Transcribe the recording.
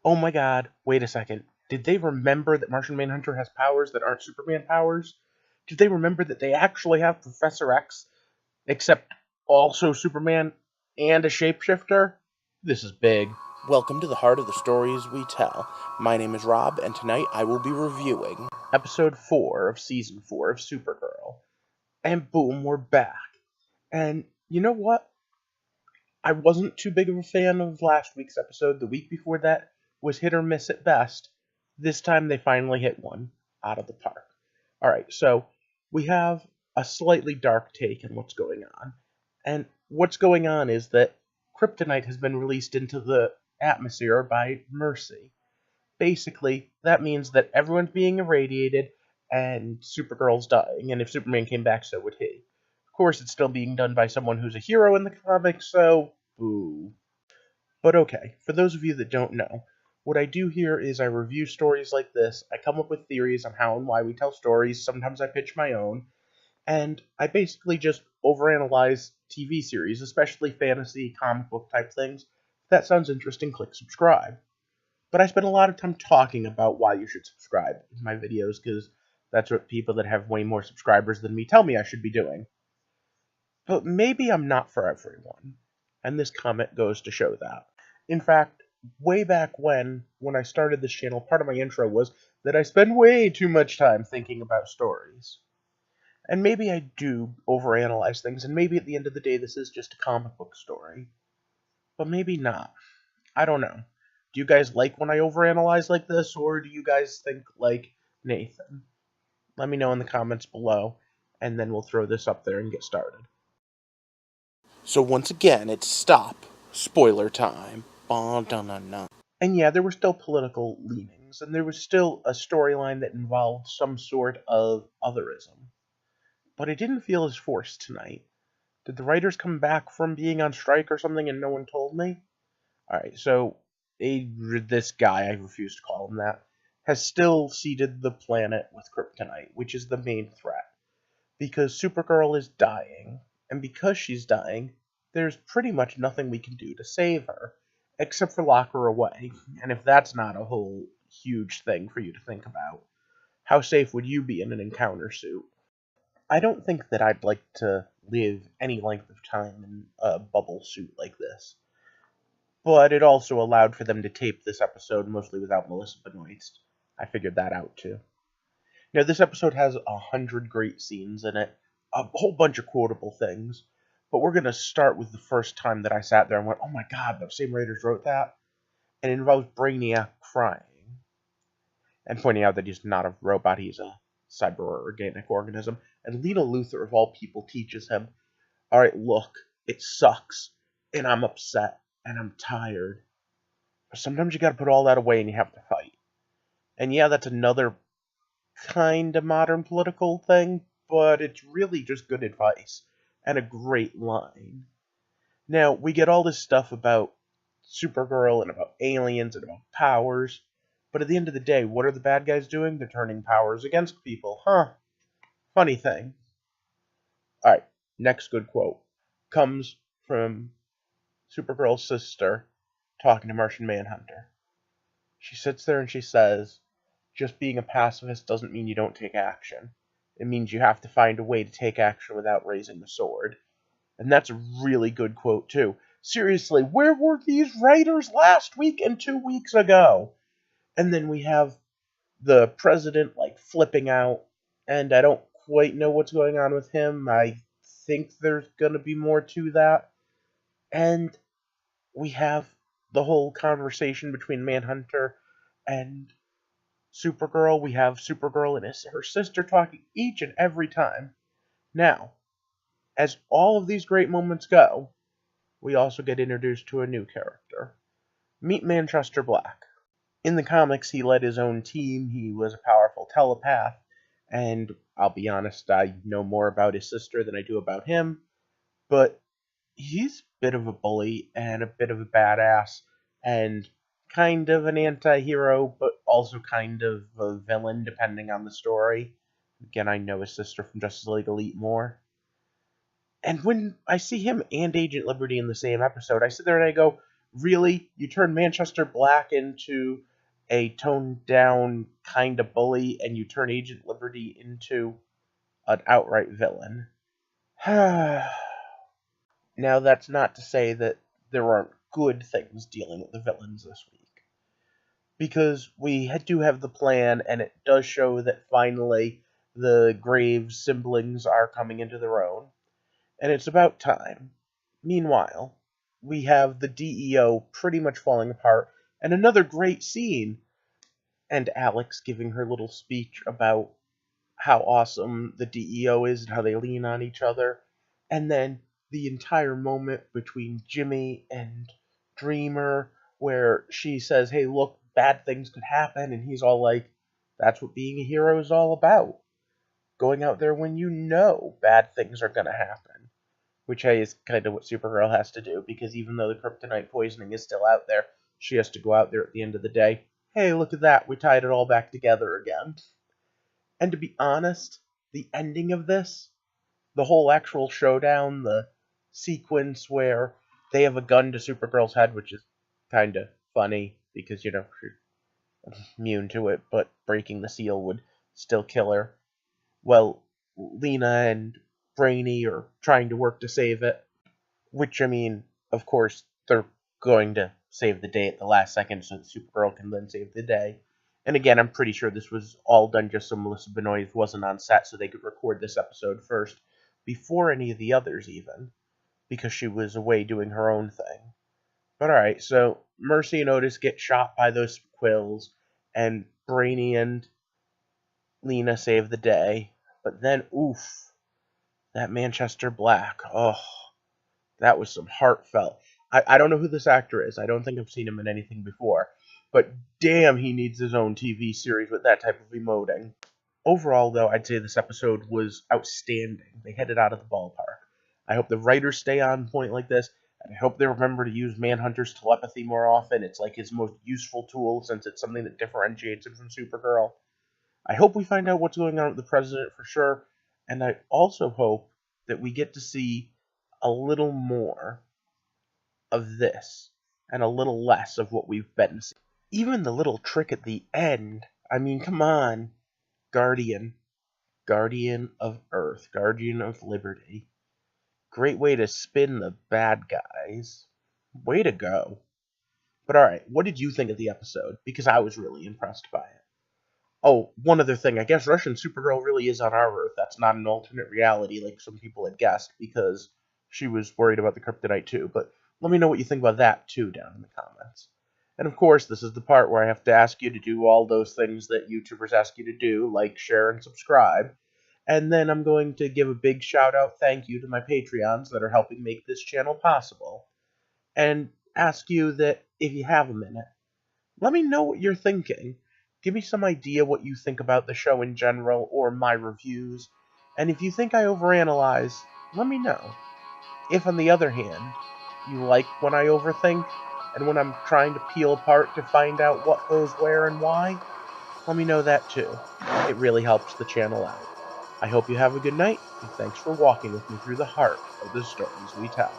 Oh my god, wait a second. Did they remember that Martian Manhunter has powers that aren't Superman powers? Did they remember that they actually have Professor X, except also Superman and a shapeshifter? This is big. Welcome to the heart of the stories we tell. My name is Rob, and tonight I will be reviewing Episode 4 of Season 4 of Supergirl. And boom, we're back. And you know what? I wasn't too big of a fan of last week's episode. The week before that was hit or miss at best. This time they finally hit one out of the park. Alright, so we have a slightly dark take on what's going on. And what's going on is that kryptonite has been released into the atmosphere by Mercy. Basically, that means that everyone's being irradiated and Supergirl's dying, and if Superman came back, so would he. Of course, it's still being done by someone who's a hero in the comics, so boo. But okay, for those of you that don't know, what I do here is I review stories like this, I come up with theories on how and why we tell stories, sometimes I pitch my own, and I basically just overanalyze TV series, especially fantasy, comic book type things. If that sounds interesting, click subscribe. But I spend a lot of time talking about why you should subscribe in my videos, because that's what people that have way more subscribers than me tell me I should be doing. But maybe I'm not for everyone, and this comment goes to show that. In fact, way back when I started this channel, part of my intro was that I spend way too much time thinking about stories. And maybe I do overanalyze things, and maybe at the end of the day this is just a comic book story. But maybe not. I don't know. Do you guys like when I overanalyze like this, or do you guys think like Nathan? Let me know in the comments below, and then we'll throw this up there and get started. So once again, it's stop. Spoiler time. Ba-da-na-na. And yeah, there were still political leanings, and there was still a storyline that involved some sort of otherism. But it didn't feel as forced tonight. Did the writers come back from being on strike or something and no one told me? Alright, so this guy, I refuse to call him that, has still seeded the planet with kryptonite, which is the main threat. Because Supergirl is dying, and because she's dying, there's pretty much nothing we can do to save her, except for lock her away. And if that's not a whole huge thing for you to think about, how safe would you be in an encounter suit? I don't think that I'd like to live any length of time in a bubble suit like this. But it also allowed for them to tape this episode mostly without Melissa Benoist. I figured that out too. Now, this episode has 100 great scenes in it, a whole bunch of quotable things, but we're going to start with the first time that I sat there and went, oh my god, the same writers wrote that? And it involves Brainiac crying. And pointing out that he's not a robot, he's a cyber or organic organism. And Lena Luthor, of all people, teaches him, alright, look, it sucks, and I'm upset, and I'm tired. But sometimes you gotta put all that away and you have to fight. And yeah, that's another kind of modern political thing, but it's really just good advice and a great line. Now, we get all this stuff about Supergirl and about aliens and about powers, but at the end of the day, what are the bad guys doing? They're turning powers against people, huh? Funny thing. Alright, next good quote comes from Supergirl's sister talking to Martian Manhunter. She sits there and she says, just being a pacifist doesn't mean you don't take action. It means you have to find a way to take action without raising the sword. And that's a really good quote, too. Seriously, where were these writers last week and 2 weeks ago? And then we have the president, like, flipping out, and I don't quite know what's going on with him. I think there's gonna be more to that. And we have the whole conversation between Manhunter and Supergirl. We have Supergirl and her sister talking each and every time. Now, as all of these great moments go, we also get introduced to a new character. Meet Manchester Black. In the comics, he led his own team, he was a powerful telepath, and I'll be honest, I know more about his sister than I do about him, but he's a bit of a bully and a bit of a badass, and kind of an anti-hero, but also kind of a villain, depending on the story. Again, I know his sister from Justice League Elite more. And when I see him and Agent Liberty in the same episode, I sit there and I go, Really? You turn Manchester Black into a toned down kind of bully, and you turn Agent Liberty into an outright villain. Now, that's not to say that there aren't good things dealing with the villains this week, because we do have the plan, and it does show that finally the Graves siblings are coming into their own, and it's about time. Meanwhile, we have the DEO pretty much falling apart, and another great scene, and Alex giving her little speech about how awesome the DEO is and how they lean on each other. And then the entire moment between Jimmy and Dreamer, where she says, hey, look, bad things could happen. And he's all like, that's what being a hero is all about. Going out there when you know bad things are going to happen. Which is kind of what Supergirl has to do, because even though the kryptonite poisoning is still out there, she has to go out there at the end of the day. Hey, look at that, we tied it all back together again. And to be honest, the ending of this, the whole actual showdown, the sequence where they have a gun to Supergirl's head, which is kind of funny, because, she's immune to it, but breaking the seal would still kill her. Well, Lena and Brainy are trying to work to save it, which, of course, they're going to save the day at the last second so that Supergirl can then save the day. And again, I'm pretty sure this was all done just so Melissa Benoist wasn't on set so they could record this episode first, before any of the others even, because she was away doing her own thing. But alright, so Mercy and Otis get shot by those quills, and Brainy and Lena save the day. But then, oof, that Manchester Black, oh, that was some heartfelt. I don't know who this actor is. I don't think I've seen him in anything before. But damn, he needs his own TV series with that type of emoting. Overall, though, I'd say this episode was outstanding. They hit it out of the ballpark. I hope the writers stay on point like this, and I hope they remember to use Manhunter's telepathy more often. It's like his most useful tool, since it's something that differentiates him from Supergirl. I hope we find out what's going on with the president for sure, and I also hope that we get to see a little more of this, and a little less of what we've been seeing. Even the little trick at the end, come on. Guardian of Earth, Guardian of Liberty. Great way to spin the bad guys. Way to go. But alright, what did you think of the episode? Because I was really impressed by it. Oh, one other thing, I guess Russian Supergirl really is on our Earth. That's not an alternate reality like some people had guessed, because she was worried about the kryptonite too. But let me know what you think about that too down in the comments. And of course, this is the part where I have to ask you to do all those things that YouTubers ask you to do, like share and subscribe. And then I'm going to give a big shout out thank you to my Patreons that are helping make this channel possible. And ask you that if you have a minute, let me know what you're thinking. Give me some idea what you think about the show in general or my reviews. And if you think I overanalyze, let me know. If, on the other hand, you like when I overthink, and when I'm trying to peel apart to find out what goes where and why, let me know that too. It really helps the channel out. I hope you have a good night, and thanks for walking with me through the heart of the stories we tell.